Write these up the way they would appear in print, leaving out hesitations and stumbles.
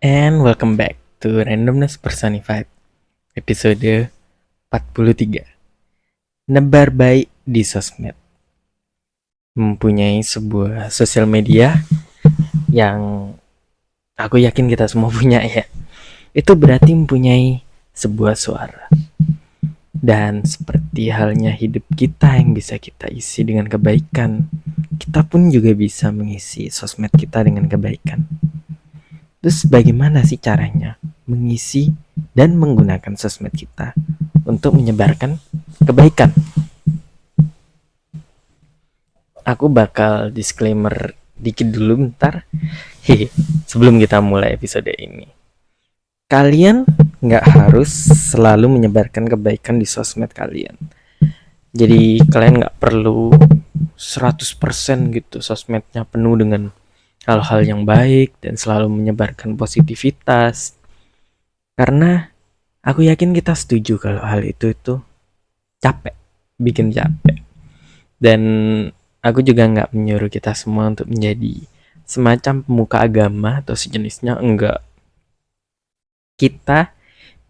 And welcome back to Randomness Personified episode 43. Nebar baik di sosmed. Mempunyai sebuah sosial media yang aku yakin kita semua punya ya. Itu berarti mempunyai sebuah suara. Dan seperti halnya hidup kita yang bisa kita isi dengan kebaikan, kita pun juga bisa mengisi sosmed kita dengan kebaikan. Terus bagaimana sih caranya mengisi dan menggunakan sosmed kita untuk menyebarkan kebaikan? Aku bakal disclaimer dikit dulu bentar. Sebelum kita mulai episode ini. Kalian gak harus selalu menyebarkan kebaikan di sosmed kalian. Jadi kalian gak perlu 100% gitu sosmednya penuh dengan hal-hal yang baik dan selalu menyebarkan positivitas. Karena aku yakin kita setuju kalau hal itu capek, bikin capek. Dan aku juga nggak menyuruh kita semua untuk menjadi semacam pemuka agama atau sejenisnya, enggak. Kita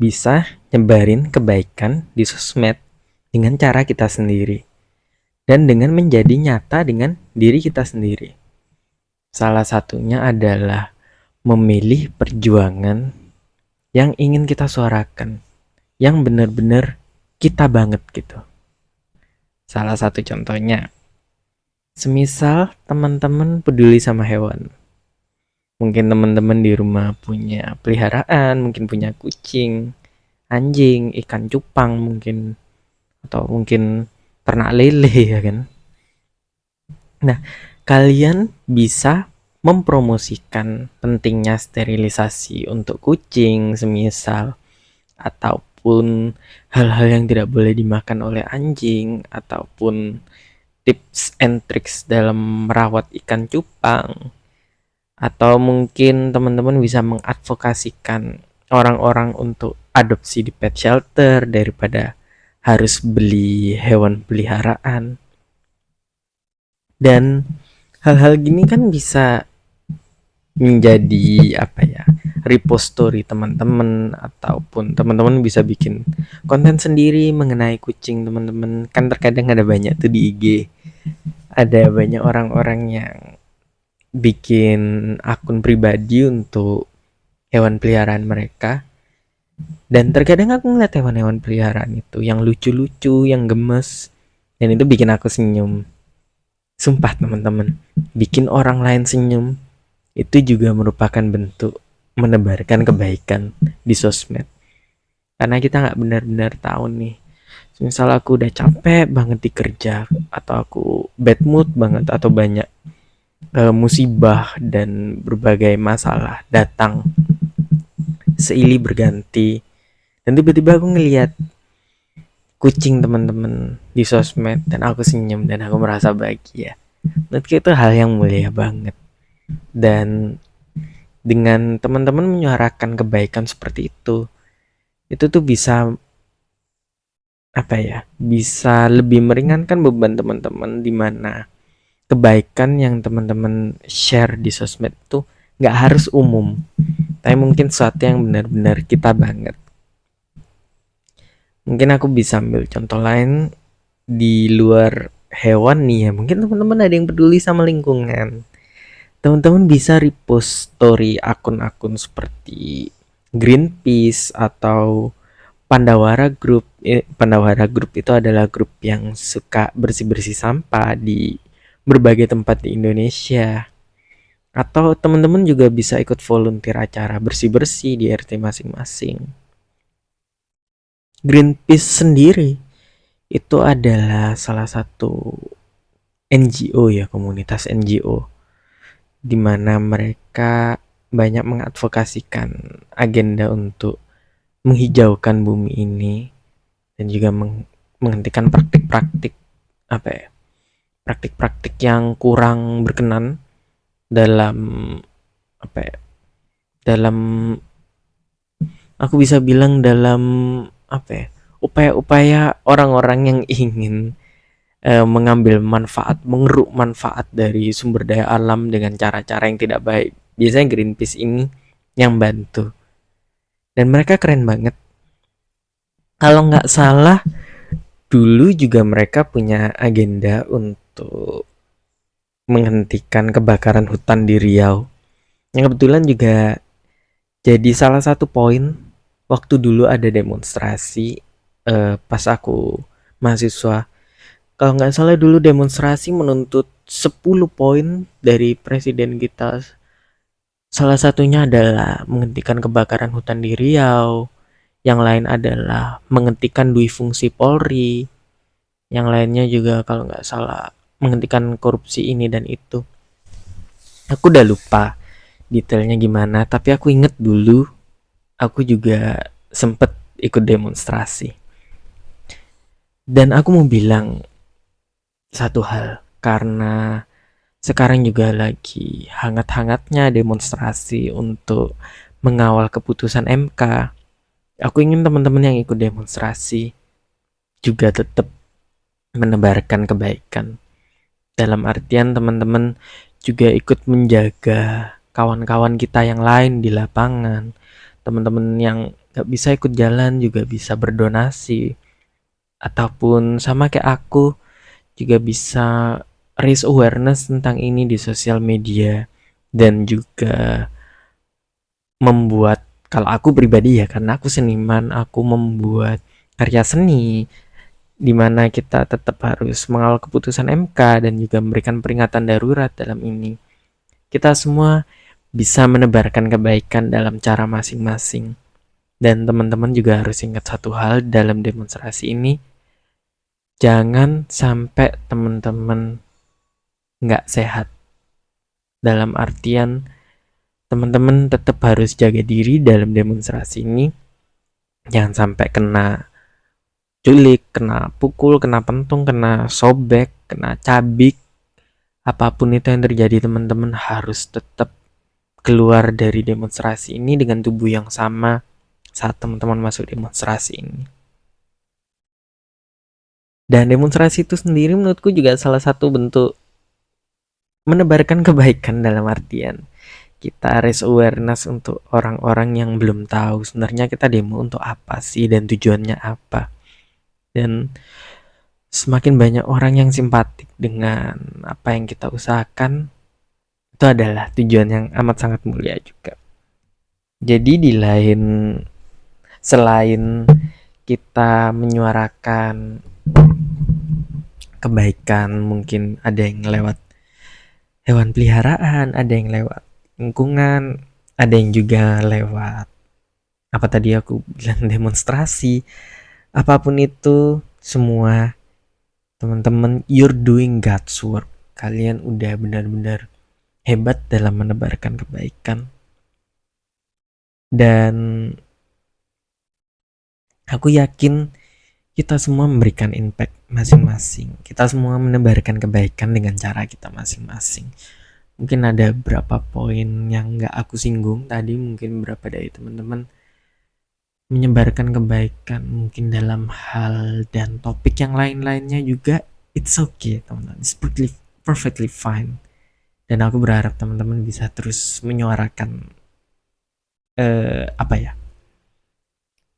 bisa nyebarin kebaikan di sosmed dengan cara kita sendiri dan dengan menjadi nyata dengan diri kita sendiri. Salah satunya adalah memilih perjuangan yang ingin kita suarakan, yang benar-benar kita banget gitu. Salah satu contohnya, semisal teman-teman peduli sama hewan. Mungkin teman-teman di rumah punya peliharaan, mungkin punya kucing, anjing, ikan cupang mungkin, atau mungkin ternak lele ya kan. Nah, kalian bisa mempromosikan pentingnya sterilisasi untuk kucing semisal, ataupun hal-hal yang tidak boleh dimakan oleh anjing, ataupun tips and tricks dalam merawat ikan cupang, atau mungkin teman-teman bisa mengadvokasikan orang-orang untuk adopsi di pet shelter daripada harus beli hewan peliharaan. Dan hal-hal gini kan bisa menjadi repost story teman-teman, ataupun teman-teman bisa bikin konten sendiri mengenai kucing teman-teman. Kan terkadang ada banyak tuh di IG, ada banyak orang-orang yang bikin akun pribadi untuk hewan peliharaan mereka. Dan terkadang aku ngeliat hewan-hewan peliharaan itu yang lucu-lucu, yang gemes, dan itu bikin aku senyum. Sumpah teman-teman, bikin orang lain senyum itu juga merupakan bentuk menebarkan kebaikan di sosmed. Karena kita gak benar-benar tahu nih, misal aku udah capek banget di kerja, atau aku bad mood banget, atau banyak musibah dan berbagai masalah datang seilih berganti, dan tiba-tiba aku ngelihat kucing teman-teman di sosmed dan aku senyum dan aku merasa bahagia. Menurutku itu hal yang mulia banget. Dan dengan teman-teman menyuarakan kebaikan seperti itu tuh bisa bisa lebih meringankan beban teman-teman, di mana kebaikan yang teman-teman share di sosmed tuh nggak harus umum, tapi mungkin sesuatu yang benar-benar kita banget. Mungkin aku bisa ambil contoh lain di luar hewan nih ya. Mungkin teman-teman ada yang peduli sama lingkungan. Teman-teman bisa repost story akun-akun seperti Greenpeace atau Pandawara Group. Pandawara Group itu adalah grup yang suka bersih-bersih sampah di berbagai tempat di Indonesia. Atau teman-teman juga bisa ikut volunteer acara bersih-bersih di RT masing-masing. Greenpeace sendiri itu adalah salah satu NGO ya, komunitas NGO, di mana mereka banyak mengadvokasikan agenda untuk menghijaukan bumi ini dan juga menghentikan praktik-praktik yang kurang berkenan dalam dalam aku bisa bilang dalam upaya-upaya orang-orang yang ingin mengambil manfaat, mengeruk manfaat dari sumber daya alam dengan cara-cara yang tidak baik. Biasanya Greenpeace ini yang bantu. Dan mereka keren banget. Kalau nggak salah, dulu juga mereka punya agenda untuk menghentikan kebakaran hutan di Riau. Yang kebetulan juga jadi salah satu poin waktu dulu ada demonstrasi pas aku mahasiswa. Kalau nggak salah dulu demonstrasi menuntut 10 poin dari presiden kita. Salah satunya adalah menghentikan kebakaran hutan di Riau. Yang lain adalah menghentikan dui fungsi Polri. Yang lainnya juga kalau nggak salah menghentikan korupsi ini dan itu. Aku udah lupa detailnya gimana, tapi aku inget dulu aku juga sempet ikut demonstrasi. Dan aku mau bilang satu hal, karena sekarang juga lagi hangat-hangatnya demonstrasi untuk mengawal keputusan MK. Aku ingin teman-teman yang ikut demonstrasi juga tetap menebarkan kebaikan. Dalam artian teman-teman juga ikut menjaga kawan-kawan kita yang lain di lapangan. Teman-teman yang gak bisa ikut jalan juga bisa berdonasi. Ataupun sama kayak aku juga bisa raise awareness tentang ini di sosial media. Dan juga membuat, kalau aku pribadi ya, karena aku seniman, aku membuat karya seni di mana kita tetap harus mengawal keputusan MK dan juga memberikan peringatan darurat dalam ini. Kita semua bisa menebarkan kebaikan dalam cara masing-masing. Dan teman-teman juga harus ingat satu hal dalam demonstrasi ini, jangan sampai teman-teman nggak sehat. Dalam artian teman-teman tetap harus jaga diri dalam demonstrasi ini. Jangan sampai kena culik, kena pukul, kena pentung, kena sobek, kena cabik. Apapun itu yang terjadi, teman-teman harus tetap keluar dari demonstrasi ini dengan tubuh yang sama saat teman-teman masuk demonstrasi ini. Dan demonstrasi itu sendiri menurutku juga salah satu bentuk menebarkan kebaikan, dalam artian kita raise awareness untuk orang-orang yang belum tahu sebenarnya kita demo untuk apa sih dan tujuannya apa. Dan semakin banyak orang yang simpatik dengan apa yang kita usahakan, itu adalah tujuan yang amat sangat mulia juga. Jadi selain kita menyuarakan kebaikan, mungkin ada yang lewat hewan peliharaan, ada yang lewat lingkungan, ada yang juga lewat apa tadi aku bilang demonstrasi. Apapun itu semua, teman-teman, you're doing God's work. Kalian udah benar-benar hebat dalam menebarkan kebaikan. Dan aku yakin kita semua memberikan impact masing-masing. Kita semua menebarkan kebaikan dengan cara kita masing-masing. Mungkin ada beberapa poin yang gak aku singgung tadi, mungkin beberapa dari teman-teman menyebarkan kebaikan mungkin dalam hal dan topik yang lain-lainnya juga. It's okay teman-teman, it's perfectly fine. Dan aku berharap teman-teman bisa terus menyuarakan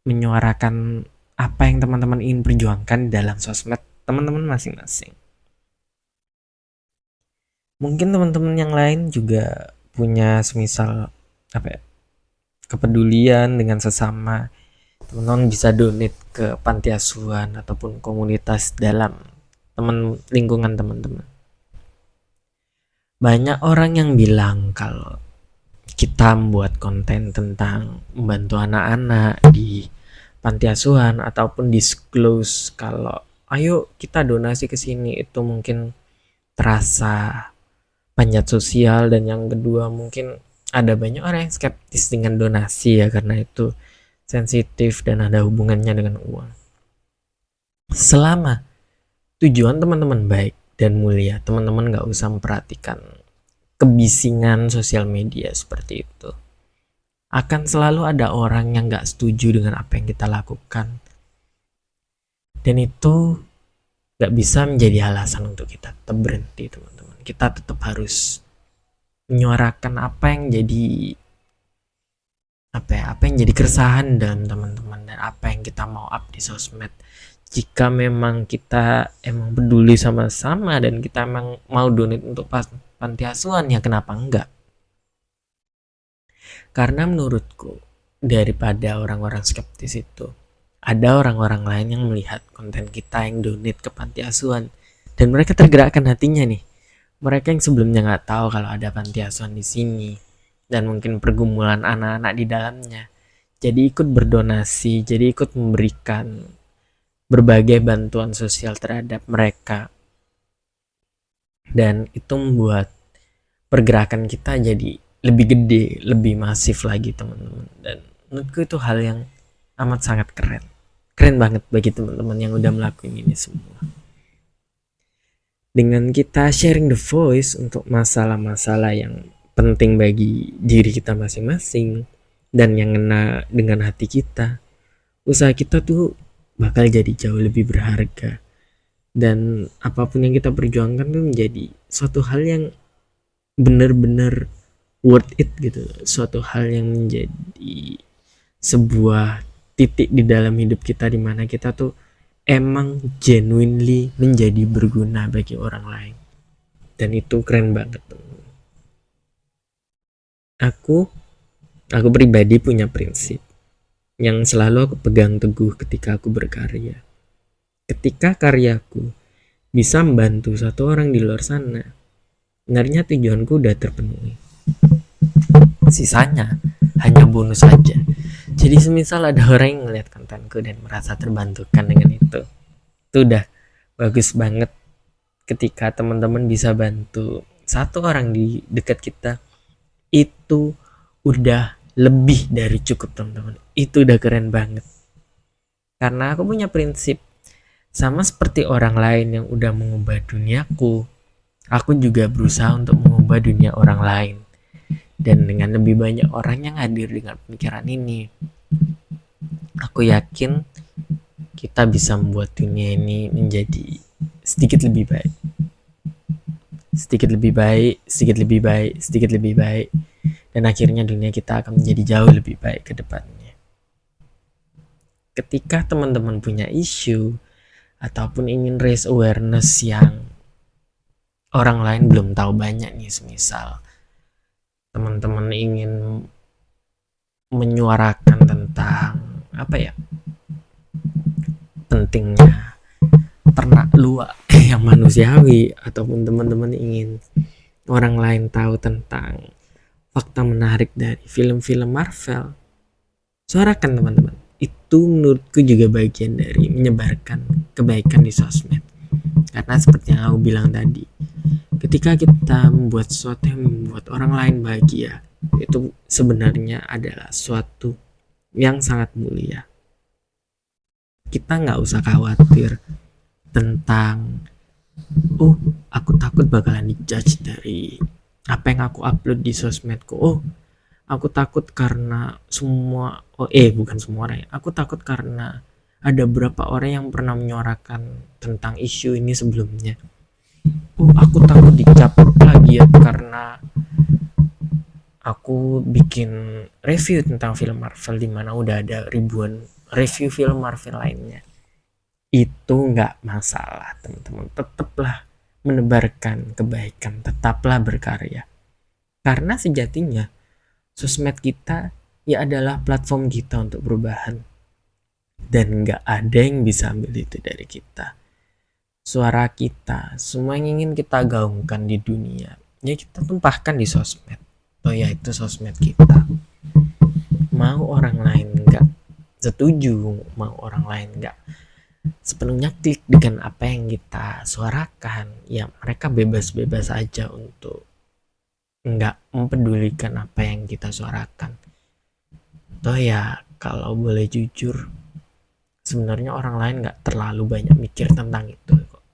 menyuarakan apa yang teman-teman ingin perjuangkan dalam sosmed teman-teman masing-masing. Mungkin teman-teman yang lain juga punya semisal kepedulian dengan sesama. Teman-teman bisa donate ke panti asuhan ataupun komunitas dalam lingkungan teman-teman. Banyak orang yang bilang kalau kita membuat konten tentang membantu anak-anak di panti asuhan ataupun disclose kalau ayo kita donasi ke sini, itu mungkin terasa panjat sosial. Dan yang kedua, mungkin ada banyak orang yang skeptis dengan donasi ya, karena itu sensitif dan ada hubungannya dengan uang. Selama tujuan teman-teman baik dan mulia, teman-teman gak usah memperhatikan kebisingan sosial media seperti itu. Akan selalu ada orang yang gak setuju dengan apa yang kita lakukan. Dan itu gak bisa menjadi alasan untuk kita tetap berhenti, teman-teman. Kita tetap harus menyuarakan apa yang jadi apa yang jadi keresahan dalam teman-teman dan apa yang kita mau up di sosmed. Jika memang kita emang peduli sama-sama dan kita emang mau donate untuk panti asuhan, ya kenapa enggak? Karena menurutku, daripada orang-orang skeptis itu, ada orang-orang lain yang melihat konten kita yang donate ke panti asuhan dan mereka tergerakkan hatinya nih. Mereka yang sebelumnya nggak tahu kalau ada panti asuhan di sini dan mungkin pergumulan anak-anak di dalamnya, jadi ikut berdonasi, jadi ikut memberikan berbagai bantuan sosial terhadap mereka, dan itu membuat pergerakan kita jadi lebih gede, lebih masif lagi teman-teman. Dan menurutku itu hal yang amat sangat keren banget bagi teman-teman yang udah melakukan ini semua. Dengan kita sharing the voice untuk masalah-masalah yang penting bagi diri kita masing-masing dan yang kena dengan hati kita, usaha kita tuh bakal jadi jauh lebih berharga, dan apapun yang kita perjuangkan tuh menjadi suatu hal yang benar-benar worth it gitu, suatu hal yang menjadi sebuah titik di dalam hidup kita di mana kita tuh emang genuinely menjadi berguna bagi orang lain, dan itu keren banget. Aku pribadi punya prinsip yang selalu aku pegang teguh ketika aku berkarya. Ketika karyaku bisa membantu satu orang di luar sana, sebenarnya tujuanku udah terpenuhi. Sisanya hanya bonus saja. Jadi semisal ada orang yang ngeliat kontenku dan merasa terbantukan dengan itu udah bagus banget. Ketika teman-teman bisa bantu satu orang di dekat kita, itu udah lebih dari cukup teman-teman. Itu udah keren banget. Karena aku punya prinsip, sama seperti orang lain yang udah mengubah duniaku, aku juga berusaha untuk mengubah dunia orang lain. Dan dengan lebih banyak orang yang hadir dengan pemikiran ini, aku yakin kita bisa membuat dunia ini menjadi sedikit lebih baik. Sedikit lebih baik, sedikit lebih baik, sedikit lebih baik. Dan akhirnya dunia kita akan menjadi jauh lebih baik ke depannya. Ketika teman-teman punya isu ataupun ingin raise awareness yang orang lain belum tahu banyak nih, semisal teman-teman ingin menyuarakan tentang pentingnya ternak luak yang manusiawi, ataupun teman-teman ingin orang lain tahu tentang fakta menarik dari film-film Marvel, suarakan teman-teman. Itu menurutku juga bagian dari menyebarkan kebaikan di sosmed. Karena seperti yang aku bilang tadi, ketika kita membuat sesuatu yang membuat orang lain bahagia, itu sebenarnya adalah suatu yang sangat mulia. Kita nggak usah khawatir tentang aku takut bakalan dijudge dari apa yang aku upload di sosmedku. Aku takut karena bukan semua orang. Aku takut karena ada beberapa orang yang pernah menyuarakan tentang isu ini sebelumnya. Aku takut dicap plagiat karena aku bikin review tentang film Marvel di mana udah ada ribuan review film Marvel lainnya. Itu nggak masalah teman-teman, tetaplah menebarkan kebaikan, tetaplah berkarya, karena sejatinya sosmed kita ya adalah platform kita untuk perubahan, dan nggak ada yang bisa ambil itu dari kita. Suara kita, semua yang ingin kita gaungkan di dunia, ya kita tumpahkan di sosmed. Ya itu sosmed kita. Mau orang lain nggak setuju, mau orang lain nggak sepenuhnya klik dengan apa yang kita suarakan, ya mereka bebas-bebas aja untuk nggak mempedulikan apa yang kita suarakan. Ya kalau boleh jujur, sebenarnya orang lain nggak terlalu banyak mikir tentang itu kok.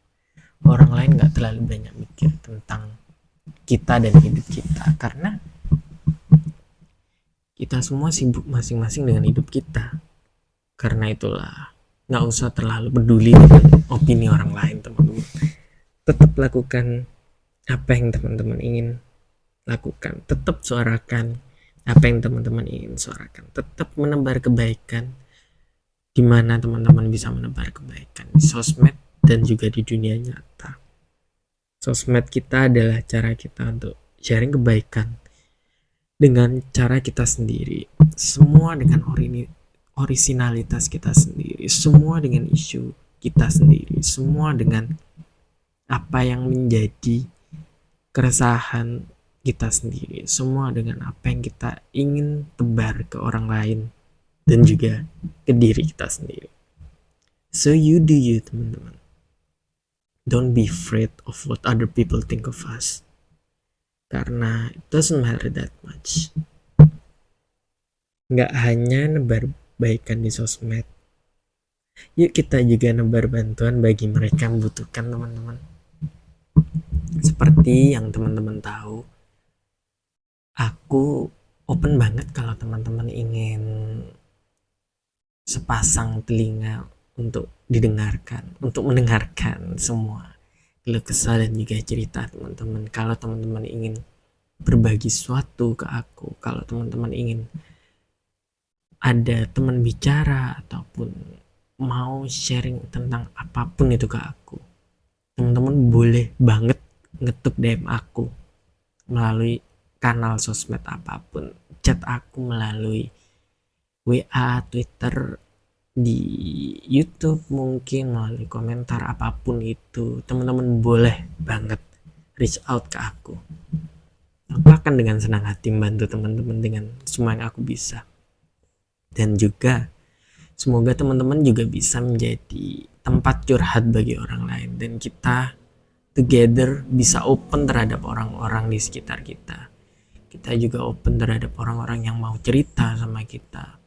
Orang lain nggak terlalu banyak mikir tentang kita dan hidup kita, karena kita semua sibuk masing-masing dengan hidup kita. Karena itulah nggak usah terlalu peduli dengan opini orang lain teman-teman. Tetap lakukan apa yang teman-teman ingin lakukan, tetap suarakan, apa yang teman-teman ingin suarakan. Tetap menebar kebaikan. Gimana teman-teman bisa menebar kebaikan di sosmed dan juga di dunia nyata. Sosmed kita adalah cara kita untuk sharing kebaikan dengan cara kita sendiri, semua dengan orisinalitas kita sendiri, semua dengan isu kita sendiri, semua dengan apa yang menjadi keresahan kita sendiri, semua dengan apa yang kita ingin tebar ke orang lain dan juga ke diri kita sendiri. So you do you, teman-teman. Don't be afraid of what other people think of us, karena it doesn't matter that much. Nggak hanya nebar baikan di sosmed, yuk kita juga nebar bantuan bagi mereka yang membutuhkan, teman-teman. Seperti yang teman-teman tahu, aku open banget kalau teman-teman ingin sepasang telinga untuk didengarkan, untuk mendengarkan semua keluh kesah dan juga cerita teman-teman. Kalau teman-teman ingin berbagi sesuatu ke aku, kalau teman-teman ingin ada teman bicara ataupun mau sharing tentang apapun itu ke aku, teman-teman boleh banget ngetuk DM aku melalui kanal sosmed apapun, chat aku melalui WA, Twitter, di YouTube, mungkin melalui komentar apapun itu. Teman-teman boleh banget reach out ke aku. Aku akan dengan senang hati membantu teman-teman dengan semua yang aku bisa. Dan juga semoga teman-teman juga bisa menjadi tempat curhat bagi orang lain, dan kita together bisa open terhadap orang-orang di sekitar kita. Kita juga open terhadap orang-orang yang mau cerita sama kita.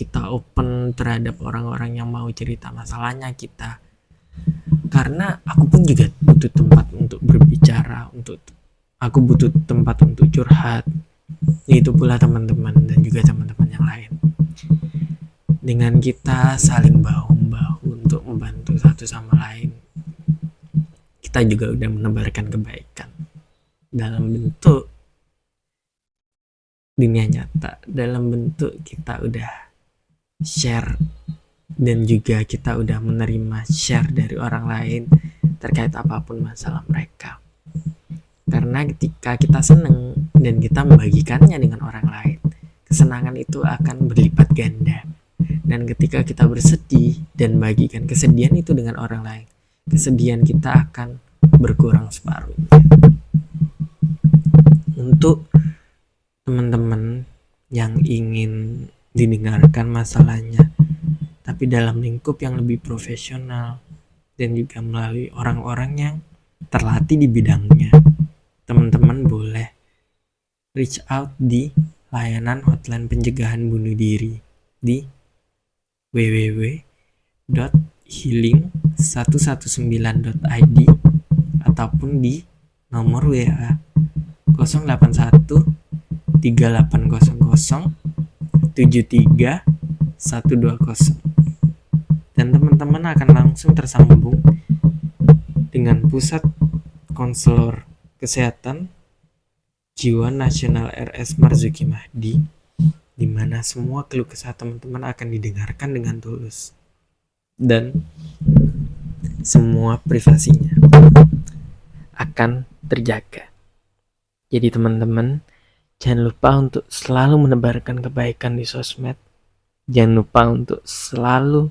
Kita open terhadap orang-orang yang mau cerita masalahnya kita. Karena aku pun juga butuh tempat untuk berbicara, aku butuh tempat untuk curhat. Itu pula teman-teman dan juga teman-teman yang lain. Dengan kita saling bahu-membahu untuk membantu satu sama lain, kita juga udah menebarkan kebaikan dalam bentuk dunia nyata, dalam bentuk kita udah share dan juga kita udah menerima share dari orang lain terkait apapun masalah mereka. Karena ketika kita senang dan kita membagikannya dengan orang lain, kesenangan itu akan berlipat ganda. Dan ketika kita bersedih dan bagikan kesedihan itu dengan orang lain, kesedihan kita akan berkurang separuhnya. Untuk teman-teman yang ingin didengarkan masalahnya, tapi dalam lingkup yang lebih profesional dan juga melalui orang-orang yang terlatih di bidangnya, teman-teman boleh reach out di layanan hotline pencegahan bunuh diri di www.healing119.id ataupun di nomor WA 081 3800 73120, dan teman-teman akan langsung tersambung dengan Pusat Konselor Kesehatan Jiwa Nasional RS Marzuki Mahdi, di mana semua keluh kesah teman-teman akan didengarkan dengan tulus dan semua privasinya akan terjaga. Jadi teman-teman, jangan lupa untuk selalu menebarkan kebaikan di sosmed. Jangan lupa untuk selalu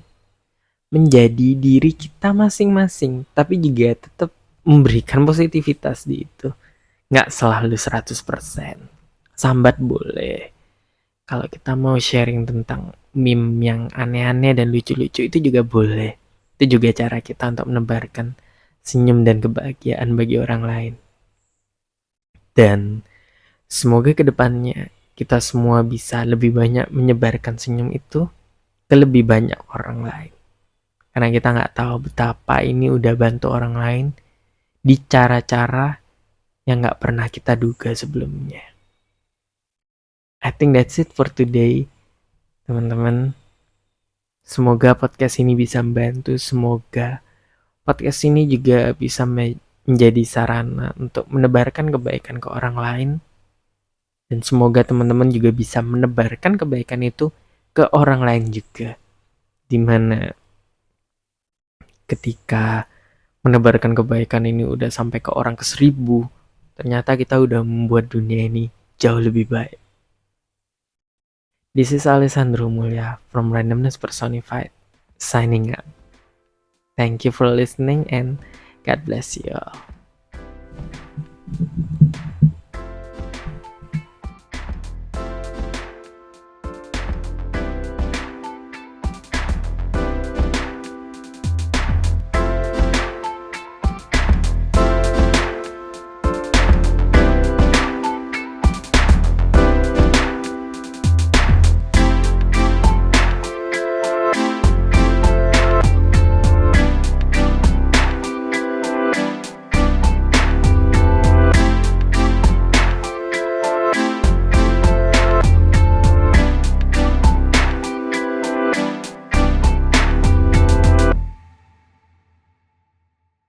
menjadi diri kita masing-masing, tapi juga tetap memberikan positivitas di itu. Nggak selalu 100%. Sambat boleh. Kalau kita mau sharing tentang meme yang aneh-aneh dan lucu-lucu, itu juga boleh. Itu juga cara kita untuk menebarkan senyum dan kebahagiaan bagi orang lain. Dan semoga kedepannya kita semua bisa lebih banyak menyebarkan senyum itu ke lebih banyak orang lain. Karena kita nggak tahu betapa ini udah bantu orang lain di cara-cara yang nggak pernah kita duga sebelumnya. I think that's it for today, teman-teman. Semoga podcast ini bisa membantu. Semoga podcast ini juga bisa menjadi sarana untuk menebarkan kebaikan ke orang lain. Dan semoga teman-teman juga bisa menebarkan kebaikan itu ke orang lain juga. Dimana ketika menebarkan kebaikan ini udah sampai ke orang ke 1000, ternyata kita udah membuat dunia ini jauh lebih baik. This is Alessandro Mulya from Randomness Personified, signing out. Thank you for listening and God bless you all.